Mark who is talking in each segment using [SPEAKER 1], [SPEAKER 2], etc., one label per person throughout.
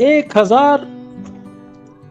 [SPEAKER 1] 1000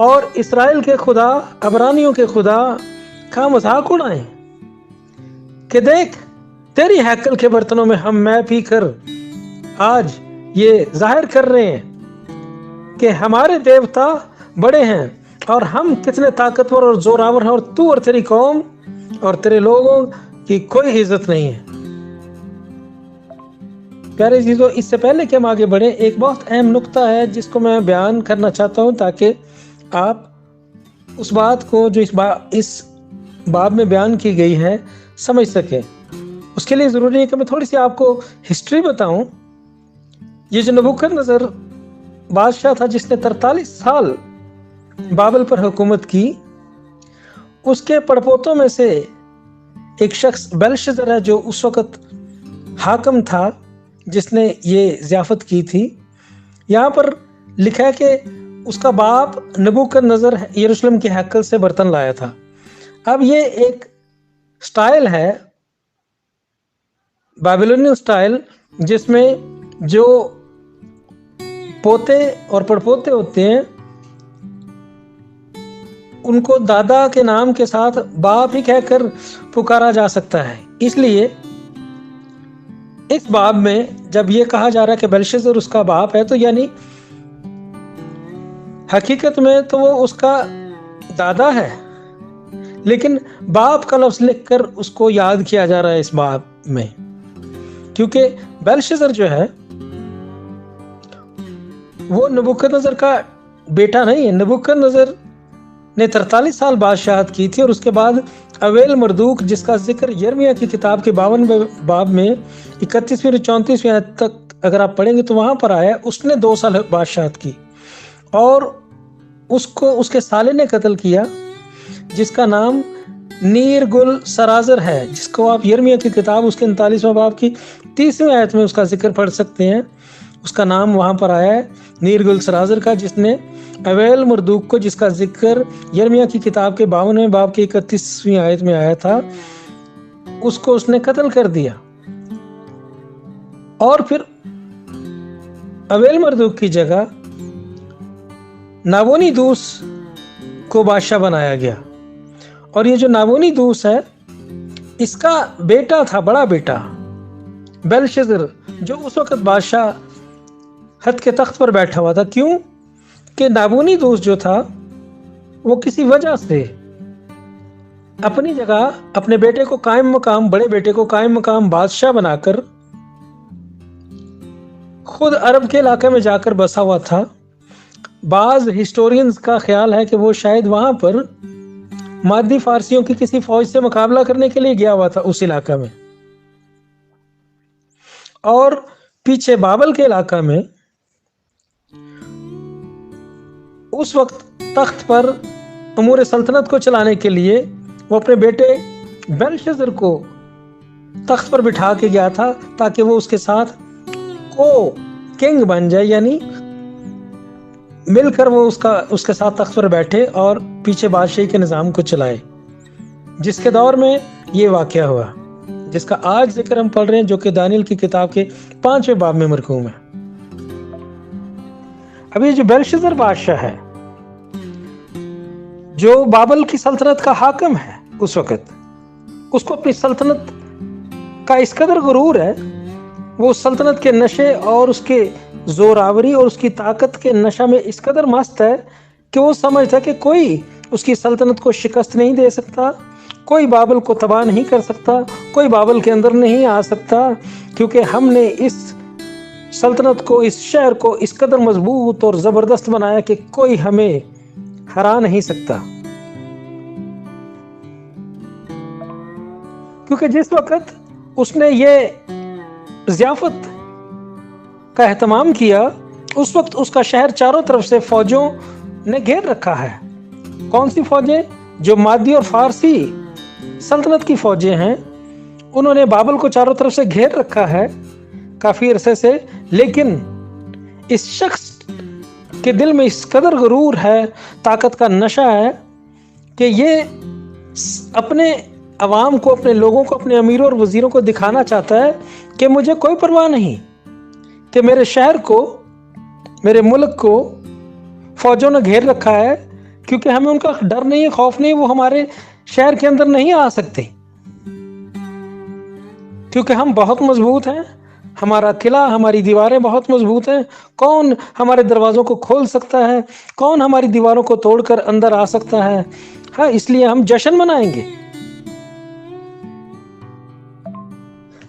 [SPEAKER 1] اور اسرائیل کے خدا عبرانیوں کے خدا کا مذاق اڑائیں کہ دیکھ تیری ہیکل کے برتنوں میں ہم میں پی کر آج یہ ظاہر کر رہے ہیں کہ ہمارے دیوتا بڑے ہیں اور ہم کتنے طاقتور اور زوراور ہیں، اور تو اور تیری قوم اور تیرے لوگوں کی کوئی عزت نہیں ہے۔ پیارے عزیزو، اس سے پہلے کہ ہم آگے بڑھیں، ایک بہت اہم نقطہ ہے جس کو میں بیان کرنا چاہتا ہوں تاکہ آپ اس بات کو جو اس باب میں بیان کی گئی ہے سمجھ سکیں۔ اس کے لیے ضروری ہے کہ میں تھوڑی سی آپ کو ہسٹری بتاؤں۔ یہ جو نبوکدنضر بادشاہ تھا جس نے 43 سال بابل پر حکومت کی، اس کے پڑپوتوں میں سے ایک شخص بیلشزر ہے جو اس وقت حاکم تھا جس نے یہ ضیافت کی تھی۔ یہاں پر لکھا ہے کہ اس کا باپ نبوکدنضر یروشلم کے ہیکل سے برتن لایا تھا۔ اب یہ ایک سٹائل ہے، بیبلونین سٹائل، جس میں جو پوتے اور پڑپوتے ہوتے ہیں ان کو دادا کے نام کے ساتھ باپ ہی کہہ کر پکارا جا سکتا ہے۔ اس لیے اس باب میں جب یہ کہا جا رہا ہے کہ بیلشزر اس کا باپ ہے، تو یعنی حقیقت میں تو وہ اس کا دادا ہے، لیکن باپ کا لفظ لکھ کر اس کو یاد کیا جا رہا ہے اس باب میں، کیونکہ بیلشزر جو ہے وہ نبوکدنضر کا بیٹا نہیں ہے۔ نبوکدنضر نے 43 سال بادشاہت کی تھی، اور اس کے بعد اویل مردوک، جس کا ذکر یرمیہ کی کتاب کے 52 باب میں 31ویں اور 34ویں آیت تک اگر آپ پڑھیں گے تو وہاں پر آیا، اس نے 2 سال بادشاہت کی، اور اس کو اس کے سالے نے قتل کیا جس کا نام نیر گل سرازر ہے، جس کو آپ یرمیہ کی کتاب اس کے 39ویں باب کی 30ویں آیت میں اس کا ذکر پڑھ سکتے ہیں۔ اس کا نام وہاں پر آیا ہے نیر گل سرازر کا، جس نے اویل مردوک کو، جس کا ذکر یرمیہ کی کتاب کے 52ویں باب کی 31ویں آیت میں آیا تھا، اس کو اس نے قتل کر دیا، اور پھر اویل مردوک کی جگہ نابونی دوس کو بادشاہ بنایا گیا۔ اور یہ جو نابونی دوس ہے، اس کا بیٹا تھا، بڑا بیٹا بیلشزر، جو اس وقت بادشاہ حد کے تخت پر بیٹھا ہوا تھا۔ کیوں کہ نابونی دوس جو تھا وہ کسی وجہ سے اپنی جگہ اپنے بیٹے کو قائم مقام، بڑے بیٹے کو قائم مقام بادشاہ بنا کر خود عرب کے علاقے میں جا کر بسا ہوا تھا۔ بعض ہسٹورینز کا خیال ہے کہ وہ شاید وہاں پر مادی فارسیوں کی کسی فوج سے مقابلہ کرنے کے لیے گیا ہوا تھا اس علاقہ میں، اور پیچھے بابل کے علاقہ میں اس وقت تخت پر امور سلطنت کو چلانے کے لیے وہ اپنے بیٹے بیلشزر کو تخت پر بٹھا کے گیا تھا، تاکہ وہ اس کے ساتھ کو کنگ بن جائے، یعنی مل کر وہ اس کے ساتھ تخت پر بیٹھے اور پیچھے بادشاہی کے نظام کو چلائے، جس کے دور میں یہ واقعہ ہوا، جس کا آج ذکر ہم پڑھ رہے ہیں، جو کہ دانیل کی کتاب کے 5ویں باب میں مرقوم ہے۔ اب یہ جو بیلشزر بادشاہ ہے، جو بابل کی سلطنت کا حاکم ہے اس وقت، اس کو اپنی سلطنت کا اس قدر غرور ہے، وہ سلطنت کے نشے اور اس کے زوراوری اور اس کی طاقت کے نشہ میں اس قدر مست ہے کہ وہ سمجھتا ہے کہ کوئی اس کی سلطنت کو شکست نہیں دے سکتا، کوئی بابل کو تباہ نہیں کر سکتا، کوئی بابل کے اندر نہیں آ سکتا، کیونکہ ہم نے اس سلطنت کو، اس شہر کو اس قدر مضبوط اور زبردست بنایا کہ کوئی ہمیں ہرا نہیں سکتا۔ کیونکہ جس وقت اس نے یہ ضیافت کا اہتمام کیا، اس وقت اس کا شہر چاروں طرف سے فوجوں نے گھیر رکھا ہے۔ کون سی فوجیں؟ جو مادی اور فارسی سلطنت کی فوجیں ہیں، انہوں نے بابل کو چاروں طرف سے گھیر رکھا ہے کافی عرصے سے، لیکن اس شخص کے دل میں اس قدر غرور ہے، طاقت کا نشہ ہے، کہ یہ اپنے عوام کو، اپنے لوگوں کو، اپنے امیروں اور وزیروں کو دکھانا چاہتا ہے کہ مجھے کوئی پرواہ نہیں کہ میرے شہر کو، میرے ملک کو فوجوں نے گھیر رکھا ہے، کیونکہ ہمیں ان کا ڈر نہیں ہے، خوف نہیں ہے، وہ ہمارے شہر کے اندر نہیں آ سکتے، کیونکہ ہم بہت مضبوط ہیں، ہمارا قلعہ، ہماری دیواریں بہت مضبوط ہیں۔ کون ہمارے دروازوں کو کھول سکتا ہے؟ کون ہماری دیواروں کو توڑ کر اندر آ سکتا ہے؟ ہاں، اس لیے ہم جشن منائیں گے۔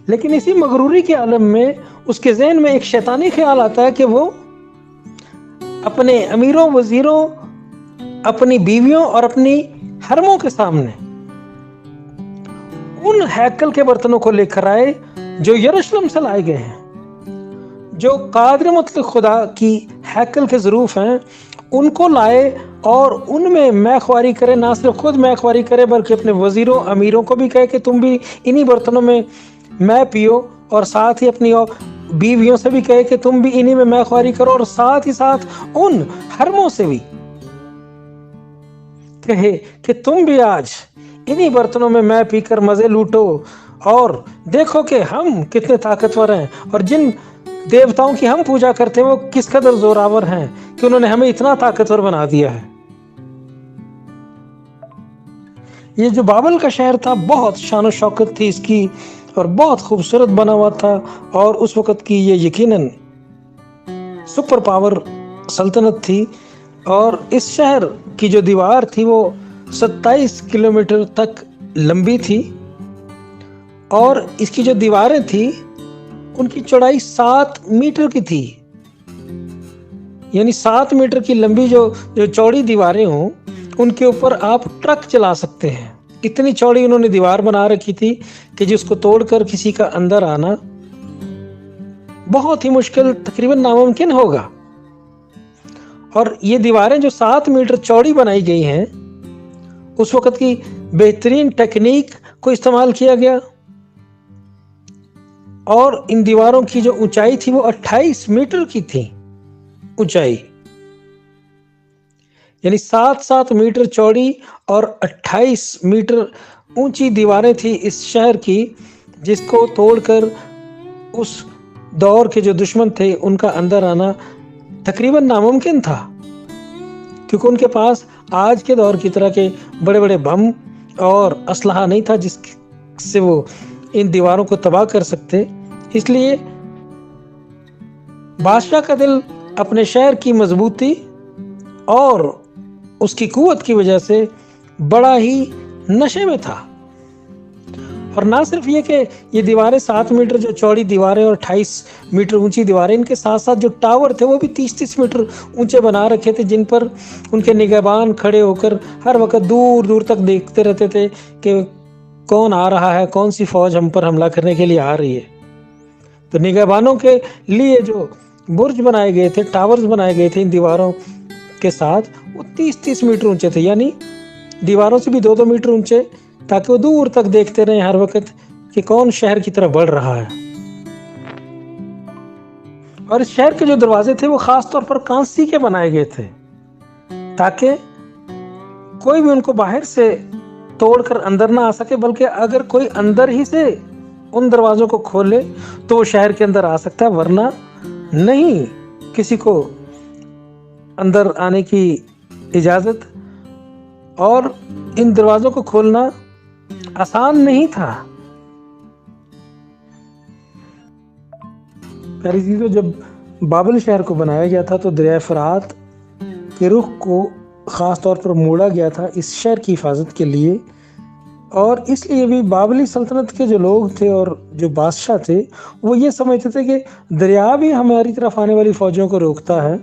[SPEAKER 1] لیکن اسی مغروری کے عالم میں اس کے ذہن میں ایک شیطانی خیال آتا ہے کہ وہ اپنے امیروں، وزیروں، اپنی بیویوں اور اپنی حرموں کے سامنے ان ہیکل کے برتنوں کو لے کر آئے جو یروشلم سے لائے گئے ہیں، جو قادر مطلق خدا کی ہیکل کے ظروف ہیں، ان کو لائے اور ان میں میخواری کرے۔ نہ صرف خود میخواری کرے بلکہ اپنے وزیروں، امیروں کو بھی کہے کہ تم بھی انہی برتنوں میں میں پیو، اور ساتھ ہی اپنی بیویوں سے بھی کہے کہ تم بھی انہی میں میخواری کرو، اور ساتھ ہی ساتھ ان حرموں سے بھی کہے کہ تم بھی آج انہی برتنوں میں میں پی کر مزے لوٹو، اور دیکھو کہ ہم کتنے طاقتور ہیں، اور جن دیوتاؤں کی ہم پوجا کرتے ہیں وہ کس قدر زوراور ہیں کہ انہوں نے ہمیں اتنا طاقتور بنا دیا ہے۔ یہ جو بابل کا شہر تھا بہت شان و شوکت تھی اس کی، اور بہت خوبصورت بنا ہوا تھا، اور اس وقت کی یہ یقیناً سپر پاور سلطنت تھی۔ اور اس شہر کی جو دیوار تھی وہ 27 کلومیٹر تک لمبی تھی، اور اس کی جو دیواریں تھی ان کی چوڑائی 7 میٹر کی تھی، یعنی 7 میٹر کی لمبی جو چوڑی دیواریں ہوں ان کے اوپر آپ ٹرک چلا سکتے ہیں۔ اتنی چوڑی انہوں نے دیوار بنا رکھی تھی کہ جس کو توڑ کر کسی کا اندر آنا بہت ہی مشکل، تقریباً ناممکن ہوگا۔ اور یہ دیواریں جو 7 میٹر چوڑی بنائی گئی ہیں، اس وقت کی بہترین ٹیکنیک کو استعمال کیا گیا، اور ان دیواروں کی جو اونچائی تھی وہ 28 میٹر کی تھی اونچائی، یعنی 7 میٹر چوڑی اور 28 میٹر اونچی دیواریں تھی اس شہر کی، جس کو توڑ کر اس دور کے جو دشمن تھے ان کا اندر آنا تقریباً ناممکن تھا، کیونکہ ان کے پاس آج کے دور کی طرح کے بڑے بڑے بم اور اسلحہ نہیں تھا جس سے وہ ان دیواروں کو تباہ کر سکتے۔ اس لیے بادشاہ کا دل اپنے شہر کی مضبوطی اور اس کی قوت کی وجہ سے بڑا ہی نشے میں تھا۔ اور نہ صرف یہ کہ یہ دیواریں 7 میٹر جو چوڑی دیواریں اور 28 میٹر اونچی دیواریں، ان کے ساتھ ساتھ جو ٹاور تھے وہ بھی 30 میٹر اونچے بنا رکھے تھے، جن پر ان کے نگہبان کھڑے ہو کر ہر وقت دور دور تک دیکھتے رہتے تھے کہ کون آ رہا ہے، کون سی فوج ہم پر حملہ کرنے کے لیے آ رہی ہے۔ تو نگہبانوں کے لیے جو برج بنائے گئے تھے، ٹاورز بنائے گئے تھے ان دیواروں کے ساتھ، وہ 30 میٹر اونچے تھے، یعنی دیواروں سے بھی 2 میٹر اونچے، تاکہ وہ دور تک دیکھتے رہیں ہر وقت کہ کون شہر کی طرف بڑھ رہا ہے۔ اور اس شہر کے جو دروازے تھے وہ خاص طور پر کانسی کے بنائے گئے تھے، تاکہ کوئی بھی ان کو باہر سے توڑ کر اندر نہ آ سکے، بلکہ اگر کوئی اندر ہی سے ان دروازوں کو کھولے تو وہ شہر کے اندر آ سکتا ہے، ورنہ نہیں کسی کو اندر آنے کی اجازت۔ اور ان دروازوں کو کھولنا آسان نہیں تھا۔ پیاری چیزوں، جب بابل شہر کو بنایا گیا تھا تو دریائے فرات کے رخ کو خاص طور پر موڑا گیا تھا اس شہر کی حفاظت کے لیے، اور اس لیے بھی بابلی سلطنت کے جو لوگ تھے اور جو بادشاہ تھے وہ یہ سمجھتے تھے کہ دریا بھی ہماری طرف آنے والی فوجوں کو روکتا ہے،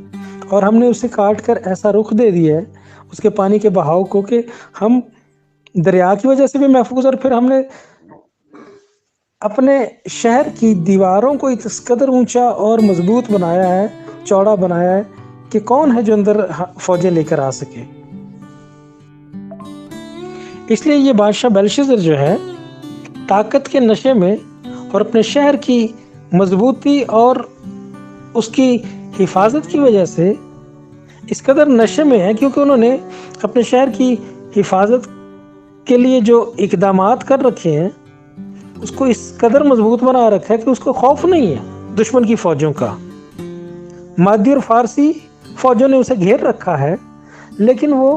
[SPEAKER 1] اور ہم نے اسے کاٹ کر ایسا رخ دے دیا ہے اس کے پانی کے بہاؤ کو کہ ہم دریا کی وجہ سے بھی محفوظ، اور پھر ہم نے اپنے شہر کی دیواروں کو اس قدر اونچا اور مضبوط بنایا ہے، چوڑا بنایا ہے کہ کون ہے جو اندر فوجیں لے کر آ سکے۔ اس لیے یہ بادشاہ بیلشزر جو ہے طاقت کے نشے میں اور اپنے شہر کی مضبوطی اور اس کی حفاظت کی وجہ سے اس قدر نشے میں ہے، کیونکہ انہوں نے اپنے شہر کی حفاظت کے لیے جو اقدامات کر رکھے ہیں اس کو اس قدر مضبوط بنا رکھا ہے کہ اس کو خوف نہیں ہے دشمن کی فوجوں کا۔ مادی اور فارسی فوجوں نے اسے گھیر رکھا ہے، لیکن وہ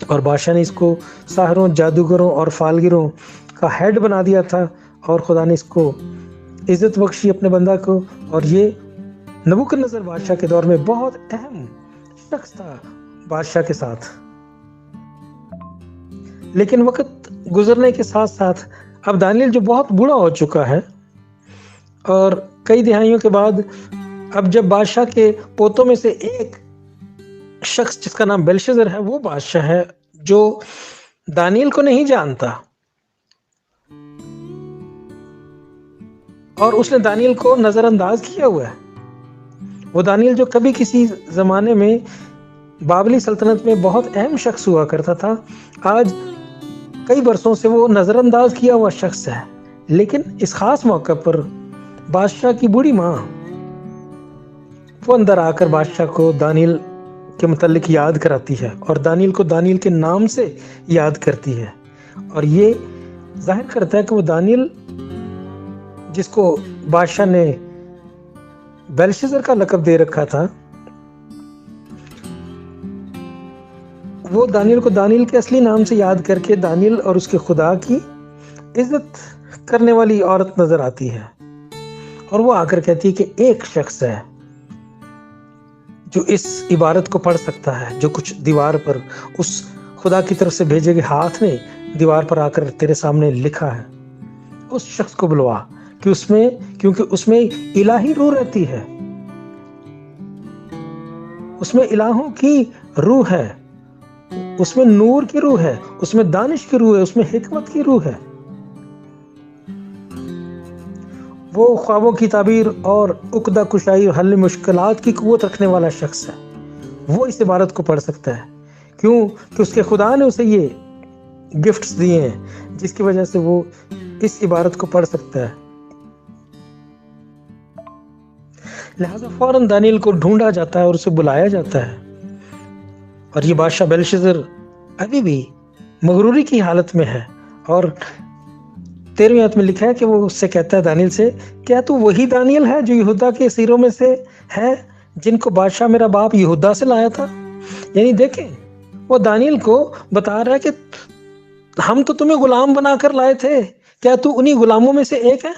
[SPEAKER 1] اور بادشاہ نے اس کو ساحروں، جادوگروں اور فالگروں کا ہیڈ بنا دیا تھا، اور خدا نے اس کو عزت بخشی اپنے بندہ کو، اور یہ نبوکدنضر بادشاہ کے دور میں بہت اہم شخص تھا بادشاہ کے ساتھ۔ لیکن وقت گزرنے کے ساتھ ساتھ اب دانیل جو بہت بوڑھا ہو چکا ہے، اور کئی دہائیوں کے بعد اب جب بادشاہ کے پوتوں میں سے ایک شخص جس کا نام بیلشزر ہے وہ بادشاہ ہے، جو دانیل کو نہیں جانتا، اور اس نے دانیل کو نظر انداز کیا ہوا ہے۔ وہ دانیل جو کبھی کسی زمانے میں بابلی سلطنت میں بہت اہم شخص ہوا کرتا تھا، آج کئی برسوں سے وہ نظر انداز کیا ہوا شخص ہے۔ لیکن اس خاص موقع پر بادشاہ کی بوڑھی ماں وہ اندر آ کر بادشاہ کو دانیل کے متعلق یاد کراتی ہے، اور دانیل کو دانیل کے نام سے یاد کرتی ہے، اور یہ ظاہر کرتا ہے کہ وہ دانیل جس کو بادشاہ نے بیلشزر کا لقب دے رکھا تھا، وہ دانیل کو دانیل کے اصلی نام سے یاد کر کے دانیل اور اس کے خدا کی عزت کرنے والی عورت نظر آتی ہے۔ اور وہ آ کر کہتی ہے کہ ایک شخص ہے جو اس عبارت کو پڑھ سکتا ہے، جو کچھ دیوار پر اس خدا کی طرف سے بھیجے گئے ہاتھ نے دیوار پر آ کر تیرے سامنے لکھا ہے۔ اس شخص کو بلوا کہ کیونکہ اس میں الہی روح رہتی ہے، اس میں الہوں کی روح ہے، اس میں نور کی روح ہے، اس میں دانش کی روح ہے، اس میں حکمت کی روح ہے۔ وہ خوابوں کی تعبیر اور عقدہ کشائی اور حل مشکلات کی قوت رکھنے والا شخص ہے۔ وہ اس عبارت کو پڑھ سکتا ہے، کیوں کہ اس کے خدا نے اسے یہ گفٹس دیے ہیں، جس کی وجہ سے وہ اس عبارت کو پڑھ سکتا ہے۔ لہذا فوراً دانیل کو ڈھونڈا جاتا ہے اور اسے بلایا جاتا ہے، اور یہ بادشاہ بیلشزر ابھی بھی مغروری کی حالت میں ہے۔ اور 13ویں آیت میں لکھا ہے کہ وہ اس سے کہتا ہے دانیل سے، کیا تو وہی دانیل ہے جو یہودا کے اسیروں میں سے ہے، جن کو بادشاہ میرا باپ یہودا سے لایا تھا؟ یعنی دیکھیں، وہ دانیل کو بتا رہا ہے کہ ہم تو تمہیں غلام بنا کر لائے تھے، کیا تو انہی غلاموں میں سے ایک ہے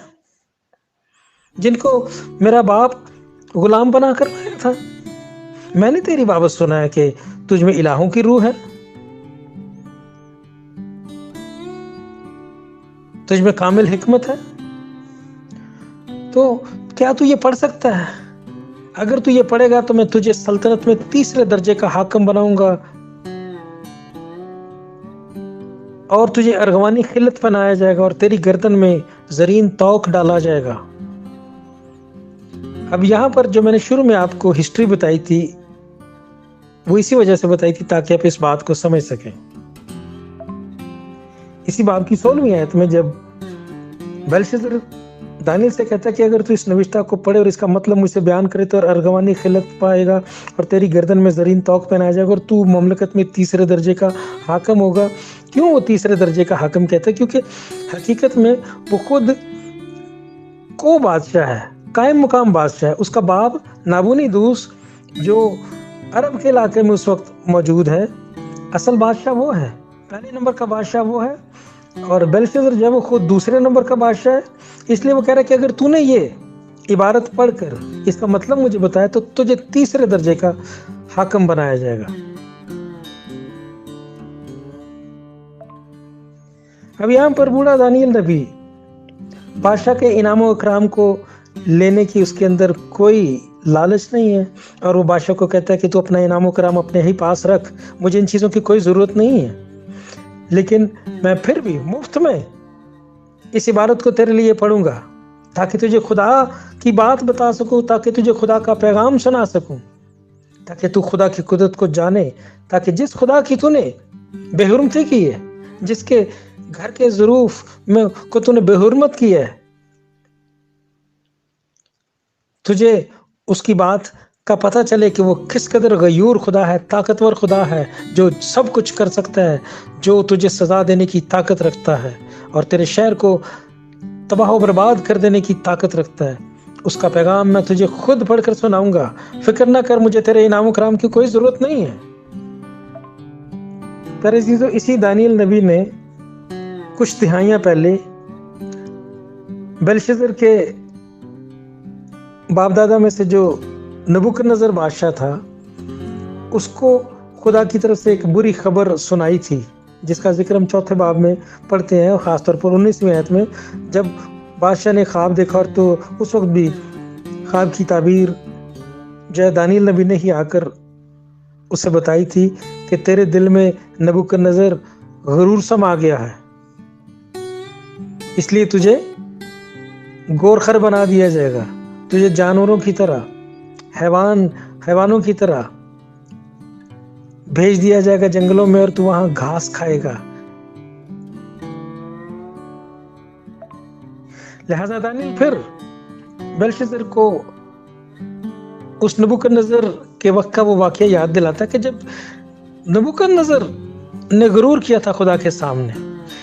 [SPEAKER 1] جن کو میرا باپ غلام بنا کر لایا تھا؟ میں نے تیری بابت سنا ہے کہ تجھ میں الہوں کی روح ہے، تجھ میں کامل حکمت ہے، تو کیا تو یہ پڑھ سکتا ہے؟ اگر تو یہ پڑھے گا تو میں تجھے سلطنت میں تیسرے درجے کا حاکم بناؤں گا، اور تجھے ارغوانی خلعت پہنایا جائے گا، اور تیری گردن میں زرین توق ڈالا جائے گا۔ اب یہاں پر جو میں نے شروع میں آپ کو ہسٹری بتائی تھی، وہ اسی وجہ سے بتائی تھی تاکہ آپ اس بات کو سمجھ سکیں۔ اسی باب کی 16ویں آیت میں جب بیلشزر دانیل سے کہتا ہے کہ اگر تو اس نوشتہ کو پڑھے اور اس کا مطلب مجھ سے بیان کرے تو ارغوانی خلعت پائے گا، اور تیری گردن میں زرین توق پہنایا جائے گا، اور تو مملکت میں تیسرے درجے کا حاکم ہوگا۔ کیوں وہ تیسرے درجے کا حاکم کہتا ہے؟ کیونکہ حقیقت میں وہ خود کو بادشاہ ہے، قائم مقام بادشاہ ہے۔ اس کا باپ نابونیدوس جو عرب کے علاقے میں اس وقت موجود ہے، اصل بادشاہ وہ ہے، پہلے نمبر کا بادشاہ وہ ہے، اور بیلشزر جو ہے وہ خود دوسرے نمبر کا بادشاہ ہے۔ اس لیے وہ کہہ رہا ہے کہ اگر تو نے یہ عبارت پڑھ کر اس کا مطلب مجھے بتایا تو تجھے تیسرے درجے کا حاکم بنایا جائے گا۔ اب یہاں پر بوڑھا دانیل نبی بادشاہ کے انعام و اکرام کو لینے کی اس کے اندر کوئی لالچ نہیں ہے، اور وہ بادشاہ کو کہتا ہے کہ تو اپنا انعام و اکرام اپنے ہی پاس رکھ، مجھے ان چیزوں کی کوئی ضرورت نہیں ہے، لیکن میں پھر بھی مفت میں اس عبارت کو تیرے لیے پڑھوں گا تاکہ تجھے خدا کی بات بتا سکوں، تاکہ تجھے خدا کا پیغام سنا سکوں، تاکہ تو خدا کی قدرت کو جانے، تاکہ جس خدا کی تو نے بے حرمتی کی ہے، جس کے گھر کے ظروف میں کو تو نے بے حرمت کی ہے، تجھے اس کی بات کا پتہ چلے کہ وہ کس قدر غیور خدا ہے، طاقتور خدا ہے، جو سب کچھ کر سکتا ہے، جو تجھے سزا دینے کی طاقت رکھتا ہے اور تیرے شہر کو تباہ و برباد کر دینے کی طاقت رکھتا ہے۔ اس کا پیغام میں تجھے خود پڑھ کر سناؤں گا، فکر نہ کر، مجھے تیرے انعام و کرام کی کوئی ضرورت نہیں ہے۔ پیارے عزیزو، اسی دانیل نبی نے کچھ دہائیاں پہلے بیلشزر کے باپ دادا میں سے جو نبوکدنضر بادشاہ تھا، اس کو خدا کی طرف سے ایک بری خبر سنائی تھی، جس کا ذکر ہم چوتھے باب میں پڑھتے ہیں، اور خاص طور پر 19ویں آیت میں، جب بادشاہ نے خواب دیکھا، اور تو اس وقت بھی خواب کی تعبیر جو ہے دانیل نبی نے ہی آ کر اسے بتائی تھی کہ تیرے دل میں نبوکدنضر غرور سما گیا ہے، اس لیے تجھے گورخر بنا دیا جائے گا، تجھے جانوروں کی طرح، حیوانوں کی طرح بھیج دیا جائے گا جنگلوں میں، اور تو وہاں گھاس کھائے گا۔ لہذا دانیل پھر بیلشزر کو اس نبوکدنضر کے وقت کا وہ واقعہ یاد دلاتا ہے کہ جب نبوکدنضر نے غرور کیا تھا خدا کے سامنے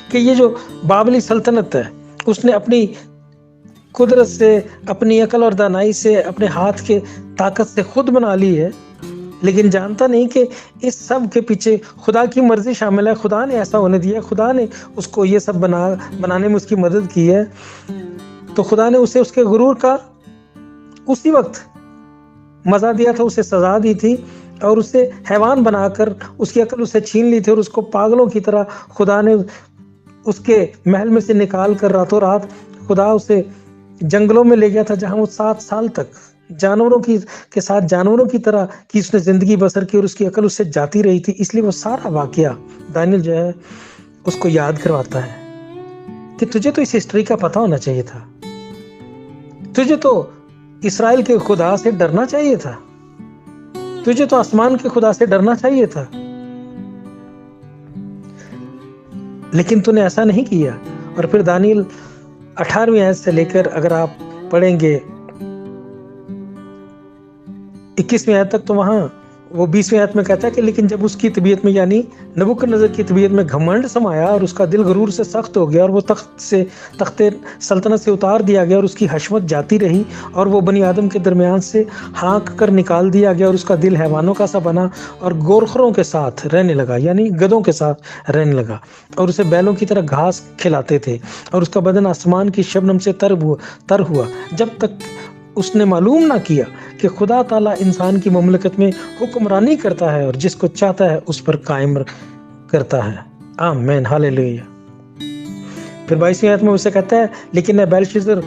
[SPEAKER 1] کہ یہ جو بابلی سلطنت ہے، اس نے اپنی قدرت سے، اپنی عقل اور دانائی سے، اپنے ہاتھ کے طاقت سے خود بنا لی ہے، لیکن جانتا نہیں کہ اس سب کے پیچھے خدا کی مرضی شامل ہے۔ خدا نے ایسا ہونے دیا، خدا نے اس کو یہ سب بنانے میں اس کی مدد کی ہے، تو خدا نے اسے اس کے غرور کا اسی وقت مزہ دیا تھا، اسے سزا دی تھی، اور اسے حیوان بنا کر اس کی عقل اسے چھین لی تھی، اور اس کو پاگلوں کی طرح خدا نے اس کے محل میں سے نکال کر راتوں رات خدا اسے جنگلوں میں لے گیا تھا، جہاں وہ 7 سال تک جانوروں کے ساتھ جانوروں کی طرح کی اس نے زندگی بسر کی، اور اس کی عقل اس سے جاتی رہی تھی۔ اس لیے وہ سارا واقعہ دانیل جو ہے اس کو یاد کرواتا ہے کہ تجھے تو اس ہسٹری کا پتہ ہونا چاہیے تھا، تجھے تو اسرائیل کے خدا سے ڈرنا چاہیے تھا، تجھے تو آسمان کے خدا سے ڈرنا چاہیے تھا، لیکن تو نے ایسا نہیں کیا۔ اور پھر دانیل 18ویں آیت سے لے کر اگر آپ پڑھیں گے 21ویں آیت تک، تو وہاں وہ 20ویں آیت میں کہتا ہے کہ لیکن جب اس کی طبیعت میں، یعنی نبوکدنضر کی طبیعت میں گھمنڈ سمایا، اور اس کا دل غرور سے سخت ہو گیا، اور وہ تخت سلطنت سے اتار دیا گیا، اور اس کی حشمت جاتی رہی، اور وہ بنی آدم کے درمیان سے ہانک کر نکال دیا گیا، اور اس کا دل حیوانوں کا سا بنا، اور گورخروں کے ساتھ رہنے لگا، یعنی گدھوں کے ساتھ رہنے لگا، اور اسے بیلوں کی طرح گھاس کھلاتے تھے، اور اس کا بدن آسمان کی شبنم سے تر ہوا، جب تک اس نے معلوم نہ کیا کہ خدا تعالیٰ انسان کی مملکت میں حکمرانی کرتا ہے، اور جس کو چاہتا ہے اس پر قائم کرتا ہے۔ آمین، ہاللیلویہ۔ پھر 22ویں آیت میں اسے کہتا ہے لیکن اے بیلشزر،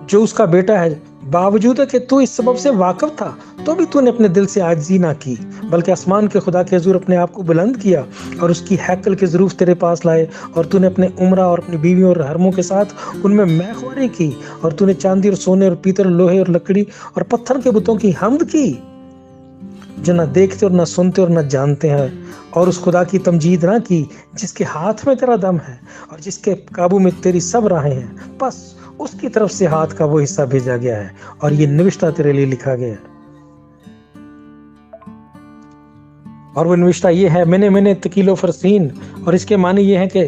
[SPEAKER 1] جو اس کا بیٹا ہے، باوجود ہے کہ تو اس سبب سے واقف تھا، تو بھی تو نے اپنے دل سے عاجزی نہ کی، بلکہ آسمان کے خدا کے حضور اپنے آپ کو بلند کیا، اور اس کی ہیکل کے ظروف تیرے پاس لائے، اور تو نے اپنے عمرہ اور اپنی بیویوں اور حرموں کے ساتھ ان میں خواری کی، اور تو نے چاندی اور سونے اور پیتل، لوہے اور لکڑی اور پتھر کے بتوں کی حمد کی، جو نہ دیکھتے اور نہ سنتے اور نہ جانتے ہیں، اور اس خدا کی تمجید نہ کی جس کے ہاتھ میں تیرا دم ہے، اور جس کے قابو میں تیری سب راہیں ہیں، بس اس کی طرف سے ہاتھ کا وہ حصہ بھیجا گیا ہے، اور یہ نوشتہ تیرے لیے لکھا گیا ہے۔ اور وہ نوشتہ یہ ہے، میں نے تکیل و فرسین، اور اس کے معنی یہ ہے کہ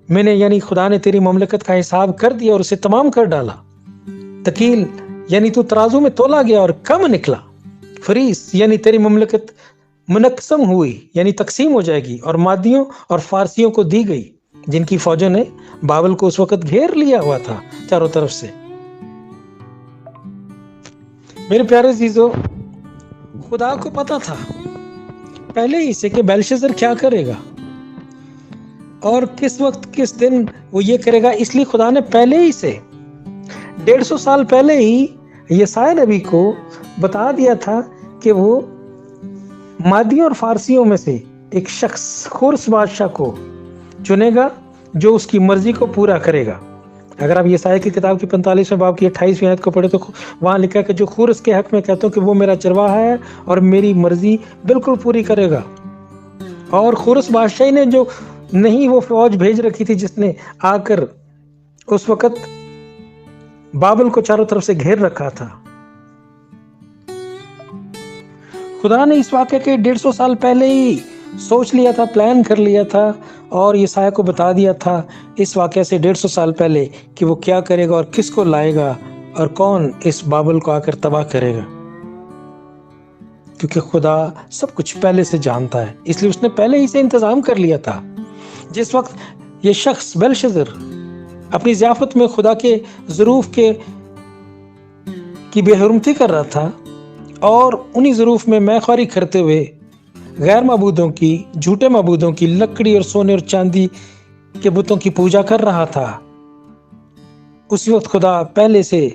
[SPEAKER 1] میں نے، یعنی خدا نے تیری مملکت کا حساب کر دیا اور اسے تمام کر ڈالا۔ تکیل یعنی تو ترازو میں تولا گیا اور کم نکلا۔ فریس یعنی تیری مملکت منقسم ہوئی، یعنی تقسیم ہو جائے گی، اور مادیوں اور فارسیوں کو دی گئی، جن کی فوجوں نے بابل کو اس وقت گھیر لیا ہوا تھا چاروں طرف سے۔ میرے پیارے عزیزو، خدا کو پتا تھا پہلے ہی سے کہ بیلشزر کیا کرے گا، اور کس وقت کس دن وہ یہ کرے گا، اس لیے خدا نے پہلے ہی سے 150 سال پہلے ہی یسایا نبی کو بتا دیا تھا کہ وہ مادیوں اور فارسیوں میں سے ایک شخص، خورس بادشاہ کو چنے گا جو اس کی مرضی کو پورا کرے گا۔ اگر آپ یسایا کی کتاب کی 45ویں باب کی 28ویں آیت کو پڑھے تو وہاں لکھا ہے کہ جو خورس کے حق میں کہتا ہوں کہ وہ میرا چرواہا ہے اور میری مرضی بالکل پوری کرے گا۔ اور خورس بادشاہ نے جو نہیں وہ فوج بھیج رکھی تھی جس نے آ کر اس وقت بابل کو چاروں طرف سے گھیر رکھا تھا، خدا نے اس واقعے کے 150 سال پہلے ہی سوچ لیا تھا، پلان کر لیا تھا، اور یسایا کو بتا دیا تھا اس واقعے سے 150 سال پہلے کہ وہ کیا کرے گا اور کس کو لائے گا اور کون اس بابل کو آ کر تباہ کرے گا۔ کیونکہ خدا سب کچھ پہلے سے جانتا ہے، اس لیے اس نے پہلے ہی سے انتظام کر لیا تھا۔ جس وقت یہ شخص بیلشزر اپنی ضیافت میں خدا کے ظروف کی بے حرمتی کر رہا تھا اور انہی ظروف میں خواری کرتے ہوئے غیر معبودوں کی، جھوٹے معبودوں کی، لکڑی اور سونے اور چاندی کے بتوں کی پوجا کر رہا تھا، اسی وقت خدا پہلے سے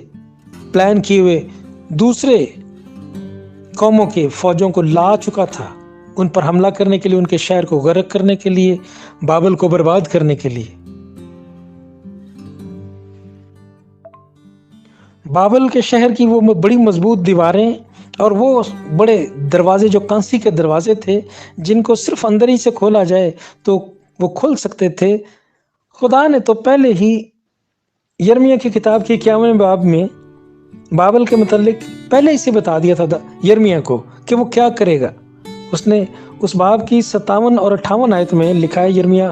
[SPEAKER 1] پلان کیے ہوئے دوسرے قوموں کے فوجوں کو لا چکا تھا، ان پر حملہ کرنے کے لیے، ان کے شہر کو غرق کرنے کے لیے، بابل کو برباد کرنے کے لیے۔ بابل کے شہر کی وہ بڑی مضبوط دیواریں اور وہ بڑے دروازے جو کانسی کے دروازے تھے، جن کو صرف اندر ہی سے کھولا جائے تو وہ کھل سکتے تھے، خدا نے تو پہلے ہی یرمیہ کی کتاب کے 51 باب میں بابل کے متعلق پہلے ہی سے بتا دیا تھا یرمیہ کو کہ وہ کیا کرے گا۔ اس نے اس باب کی 57 اور 58 آیت میں لکھا ہے، یرمیہ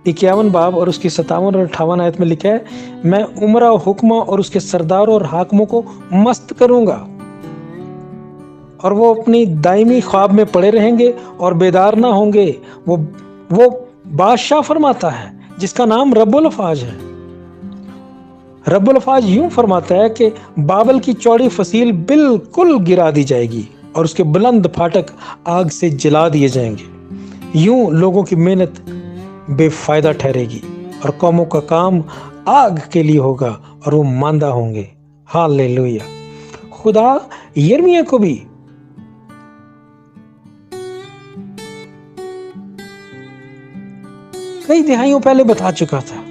[SPEAKER 1] 51 باب اور اس کی 57 اور 58 آیت میں لکھا ہے، میں عمرہ و حکمہ اور اس کے سرداروں اور حاکموں کو مست کروں گا، اور وہ اپنی دائمی خواب میں پڑے رہیں گے اور بیدار نہ ہوں گے۔ وہ بادشاہ فرماتا ہے جس کا نام رب الافواج ہے۔ رب الافواج یوں فرماتا ہے کہ بابل کی چوڑی فصیل بالکل گرا دی جائے گی اور اس کے بلند پھاٹک آگ سے جلا دیے جائیں گے۔ یوں لوگوں کی محنت بے فائدہ ٹھہرے گی اور قوموں کا کام آگ کے لیے ہوگا اور وہ ماندہ ہوں گے۔ ہاللیلویا۔ خدا یرمیہ کو بھی کئی دہائیوں پہلے بتا چکا تھا۔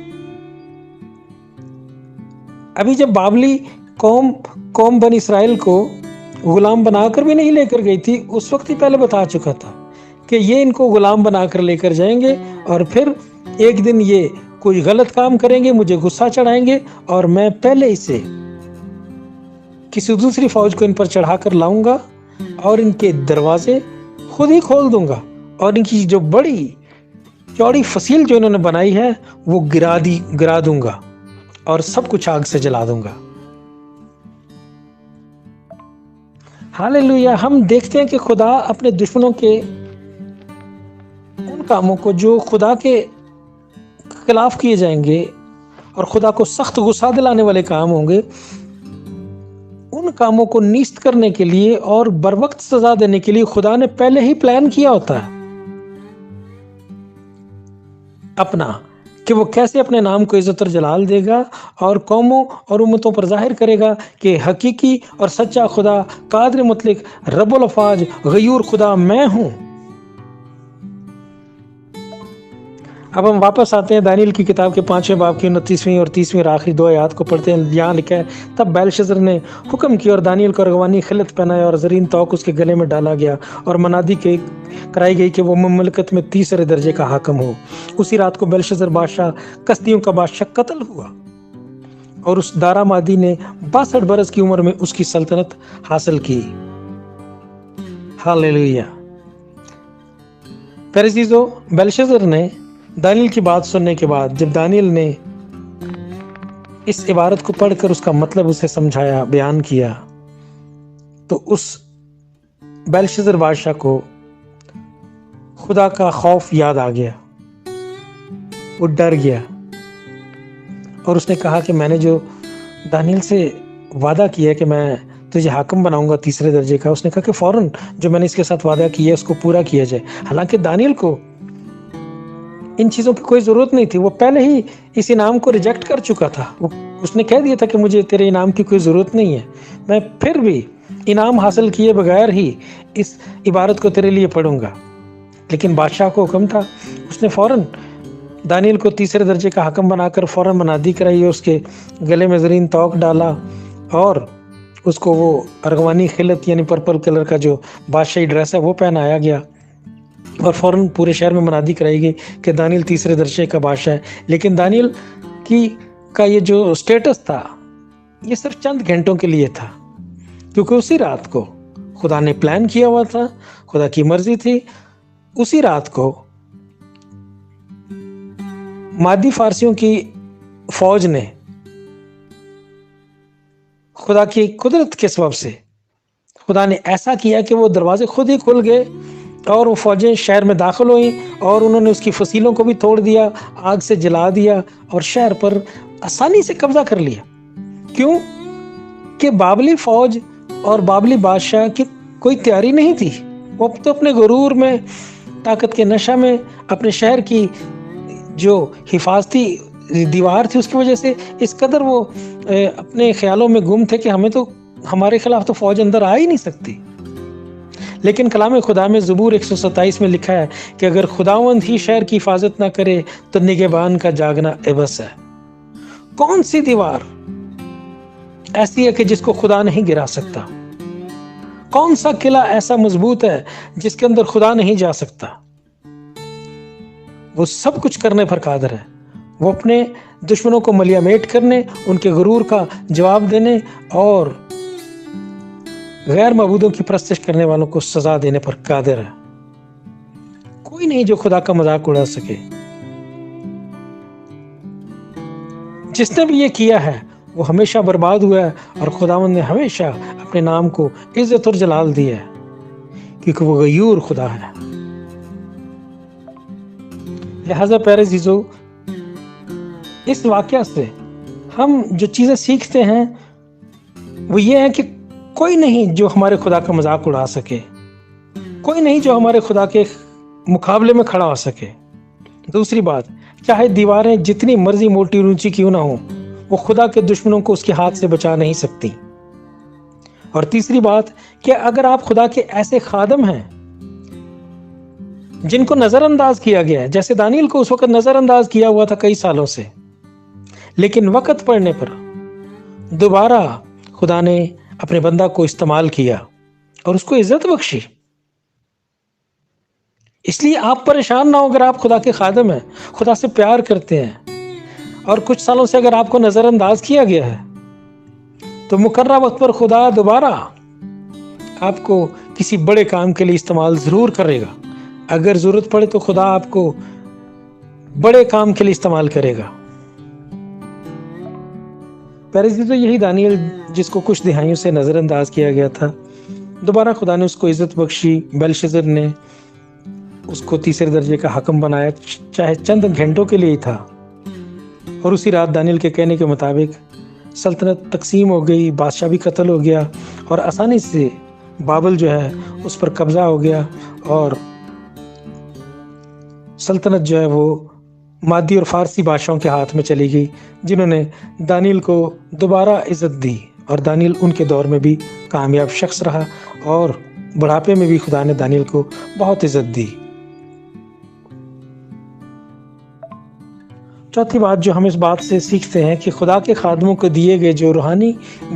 [SPEAKER 1] ابھی جب بابلی قوم بن اسرائیل کو غلام بنا کر بھی نہیں لے کر گئی تھی، اس وقت ہی پہلے بتا چکا تھا کہ یہ ان کو غلام بنا کر لے کر جائیں گے اور پھر ایک دن یہ کوئی غلط کام کریں گے، مجھے غصہ چڑھائیں گے اور میں پہلے ہی سے کسی دوسری فوج کو ان پر چڑھا کر لاؤں گا اور ان کے دروازے خود ہی کھول دوں گا اور ان کی جو بڑی چوڑی فصیل جو انہوں نے بنائی ہے وہ گرا دوں گا اور سب کچھ آگ سے جلا دوں گا۔ ہاللیلویا۔ ہم دیکھتے ہیں کہ خدا اپنے دشمنوں کے ان کاموں کو جو خدا کے خلاف کیے جائیں گے اور خدا کو سخت غصہ دلانے والے کام ہوں گے، ان کاموں کو نیست کرنے کے لیے اور بروقت سزا دینے کے لیے خدا نے پہلے ہی پلان کیا ہوتا ہے اپنا، کہ وہ کیسے اپنے نام کو عزت اور جلال دے گا اور قوموں اور امتوں پر ظاہر کرے گا کہ حقیقی اور سچا خدا، قادر مطلق، رب الافواج، غیور خدا میں ہوں۔ اب ہم واپس آتے ہیں دانیل کی کتاب کے 5ویں باب کی 29ویں اور 30ویں اور آخری 2 آیات کو پڑھتے ہیں۔ یہاں لکھا ہے، تب بیلشزر نے حکم کیا اور دانیل کو ارغوانی خلعت پہنایا اور زرین توق اس کے گلے میں ڈالا گیا اور منادی کرائی گئی کہ وہ مملکت میں تیسرے درجے کا حاکم ہو۔ اسی رات کو بیلشزر بادشاہ کسدیوں کا بادشاہ قتل ہوا اور اس دارا مادی نے 62 برس کی عمر میں اس کی سلطنت حاصل کی۔ ہاللیلویا۔ پیارے عزیزو، بیلشزر نے دانیل کی بات سننے کے بعد جب دانیل نے اس عبارت کو پڑھ کر اس کا مطلب اسے سمجھایا، بیان کیا، تو اس بیلشزر بادشاہ کو خدا کا خوف یاد آ گیا، وہ ڈر گیا اور اس نے کہا کہ میں نے جو دانیل سے وعدہ کیا ہے کہ میں تجھے حاکم بناؤں گا تیسرے درجے کا، اس نے کہا کہ فوراً جو میں نے اس کے ساتھ وعدہ کیا ہے اس کو پورا کیا جائے۔ حالانکہ دانیل کو ان چیزوں کی کوئی ضرورت نہیں تھی، وہ پہلے ہی اس انعام کو ریجیکٹ کر چکا تھا۔ اس نے کہہ دیا تھا کہ مجھے تیرے انعام کی کوئی ضرورت نہیں ہے، میں پھر بھی انعام حاصل کیے بغیر ہی اس عبارت کو تیرے لیے پڑھوں گا۔ لیکن بادشاہ کو حکم تھا، اس نے فوراً دانیل کو تیسرے درجے کا حاکم بنا کر فوراً منادی کرائی اور اس کے گلے میں زرین توق ڈالا اور اس کو وہ ارغوانی خلعت یعنی پرپل کلر کا جو بادشاہی ڈریس ہے وہ پہنایا گیا اور فوراً پورے شہر میں منادی کرائی گئی کہ دانیل تیسرے درجے کا بادشاہ ہے۔ لیکن دانیل کا یہ جو سٹیٹس تھا یہ صرف چند گھنٹوں کے لیے تھا، کیونکہ اسی رات کو خدا نے پلان کیا ہوا تھا، خدا کی مرضی تھی۔ اسی رات کو مادی فارسیوں کی فوج نے خدا کی قدرت کے سبب سے خدا نے ایسا کیا کہ وہ دروازے خود ہی کھل گئے اور وہ فوجیں شہر میں داخل ہوئیں اور انہوں نے اس کی فصیلوں کو بھی توڑ دیا، آگ سے جلا دیا اور شہر پر آسانی سے قبضہ کر لیا۔ کیوں؟ کہ بابلی فوج اور بابلی بادشاہ کی کوئی تیاری نہیں تھی۔ وہ تو اپنے غرور میں، طاقت کے نشہ میں، اپنے شہر کی جو حفاظتی دیوار تھی اس کی وجہ سے اس قدر وہ اپنے خیالوں میں گم تھے کہ ہمارے خلاف تو فوج اندر آ ہی نہیں سکتی۔ لیکن کلام خدا میں زبور 127 میں لکھا ہے کہ اگر خداوند ہی شہر کی حفاظت نہ کرے تو نگہبان کا جاگنا عبث ہے۔ کون سی دیوار ایسی ہے کہ جس کو خدا نہیں گرا سکتا؟ کون سا قلعہ ایسا مضبوط ہے جس کے اندر خدا نہیں جا سکتا؟ وہ سب کچھ کرنے پر قادر ہے۔ وہ اپنے دشمنوں کو ملیہ میٹ کرنے، ان کے غرور کا جواب دینے اور غیر معبودوں کی پرستش کرنے والوں کو سزا دینے پر قادر ہے۔ کوئی نہیں جو خدا کا مذاق اڑا سکے۔ جس نے بھی یہ کیا ہے وہ ہمیشہ برباد ہوا ہے، اور خداوند نے ہمیشہ اپنے نام کو عزت اور جلال دیا ہے کیونکہ وہ غیور خدا ہے۔ لہذا پیارے عزیزو، اس واقعہ سے ہم جو چیزیں سیکھتے ہیں وہ یہ ہے کہ کوئی نہیں جو ہمارے خدا کا مذاق اڑا سکے، کوئی نہیں جو ہمارے خدا کے مقابلے میں کھڑا ہو سکے۔ دوسری بات، چاہے دیواریں جتنی مرضی موٹی اور اونچی کیوں نہ ہوں، وہ خدا کے دشمنوں کو اس کے ہاتھ سے بچا نہیں سکتی۔ اور تیسری بات کہ اگر آپ خدا کے ایسے خادم ہیں جن کو نظر انداز کیا گیا ہے، جیسے دانیل کو اس وقت نظر انداز کیا ہوا تھا کئی سالوں سے، لیکن وقت پڑنے پر دوبارہ خدا نے اپنے بندہ کو استعمال کیا اور اس کو عزت بخشی۔ اس لیے آپ پریشان نہ ہو اگر آپ خدا کے خادم ہیں، خدا سے پیار کرتے ہیں اور کچھ سالوں سے اگر آپ کو نظر انداز کیا گیا ہے تو مقررہ وقت پر خدا دوبارہ آپ کو کسی بڑے کام کے لیے استعمال ضرور کرے گا۔ اگر ضرورت پڑے تو خدا آپ کو بڑے کام کے لیے استعمال کرے گا۔ پیارے عزیزو، یہی دانیل جس کو کچھ دہائیوں سے نظر انداز کیا گیا تھا، دوبارہ خدا نے اس کو عزت بخشی۔ بیلشزر نے اس کو تیسرے درجے کا حاکم بنایا، چاہے چند گھنٹوں کے لیے ہی تھا، اور اسی رات دانیل کے کہنے کے مطابق سلطنت تقسیم ہو گئی، بادشاہ بھی قتل ہو گیا اور آسانی سے بابل جو ہے اس پر قبضہ ہو گیا، اور سلطنت جو ہے وہ مادی اور فارسی بادشاہوں کے ہاتھ میں چلی گئی، جنہوں نے دانیل کو دوبارہ عزت دی، اور دانیل ان کے دور میں بھی کامیاب شخص رہا، اور بڑھاپے میں بھی خدا نے دانیل کو بہت عزت دی۔ چوتھی بات جو ہم اس بات سے سیکھتے ہیں کہ خدا کے خادموں کو دیے گئے جو روحانی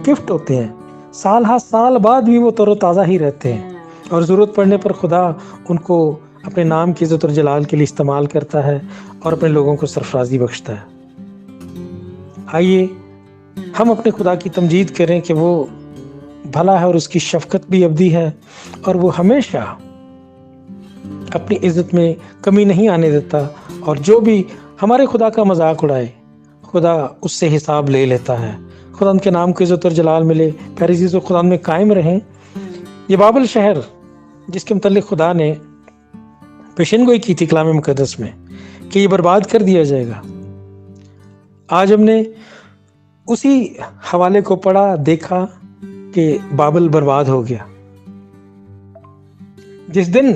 [SPEAKER 1] گفٹ ہوتے ہیں، سال ہر سال بعد بھی وہ تر و تازہ ہی رہتے ہیں، اور ضرورت پڑنے پر خدا ان کو اپنے نام کی عزت اور جلال کے لیے استعمال کرتا ہے اور اپنے لوگوں کو سرفرازی بخشتا ہے۔ آئیے ہم اپنے خدا کی تمجید کریں کہ وہ بھلا ہے اور اس کی شفقت بھی ابدی ہے، اور وہ ہمیشہ اپنی عزت میں کمی نہیں آنے دیتا، اور جو بھی ہمارے خدا کا مذاق اڑائے خدا اس سے حساب لے لیتا ہے۔ خدا ان کے نام کو عزت اور جلال ملے۔ پیارے عزیزو، خدا میں قائم رہیں۔ یہ بابل شہر جس کے متعلق خدا نے پیشن گوئی کی تھی کلام مقدس میں کہ یہ برباد کر دیا جائے گا، آج ہم نے اسی حوالے کو پڑھا، دیکھا کہ بابل برباد ہو گیا۔ جس دن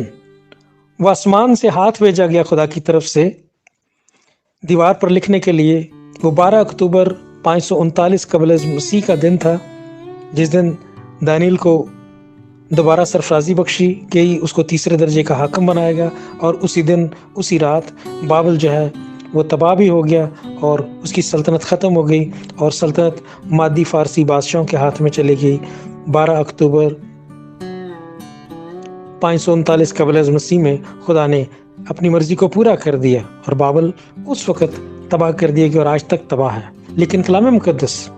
[SPEAKER 1] وہ آسمان سے ہاتھ بھیجا گیا خدا کی طرف سے دیوار پر لکھنے کے لیے، وہ 12 اکتوبر 539 قبل از مسیح کا دن تھا، جس دن دانیل کو دوبارہ سرفرازی بخشی گئی، اس کو تیسرے درجے کا حاکم بنایا گیا، اور اسی دن اسی رات بابل جو ہے وہ تباہ بھی ہو گیا اور اس کی سلطنت ختم ہو گئی، اور سلطنت مادی فارسی بادشاہوں کے ہاتھ میں چلی گئی۔ 12 اکتوبر 539 قبل از مسیح میں خدا نے اپنی مرضی کو پورا کر دیا اور بابل اس وقت تباہ کر دیا گیا اور آج تک تباہ ہے۔ لیکن کلام مقدس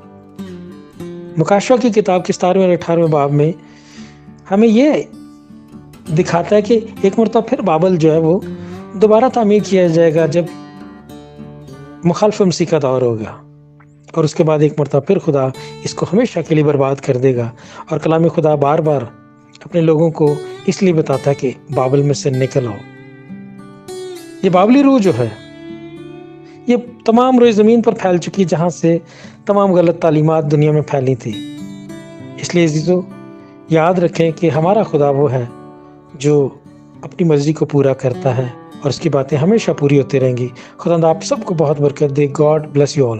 [SPEAKER 1] مکاشفہ کی کتاب کے 17ویں اور 18ویں باب میں ہمیں یہ دکھاتا ہے کہ ایک مرتبہ پھر بابل جو ہے وہ دوبارہ تعمیر کیا جائے گا جب مخالف مسیح کا دور ہوگا، اور اس کے بعد ایک مرتبہ پھر خدا اس کو ہمیشہ کے لیے برباد کر دے گا۔ اور کلام خدا بار بار اپنے لوگوں کو اس لیے بتاتا ہے کہ بابل میں سے نکل آؤ۔ یہ بابلی روح جو ہے یہ تمام روئے زمین پر پھیل چکی، جہاں سے تمام غلط تعلیمات دنیا میں پھیلی تھی۔ اس لیے عزیزو یاد رکھیں کہ ہمارا خدا وہ ہے جو اپنی مرضی کو پورا کرتا ہے، اور اس کی باتیں ہمیشہ پوری ہوتی رہیں گی۔ خدا آپ سب کو بہت برکت دے۔ God bless you all.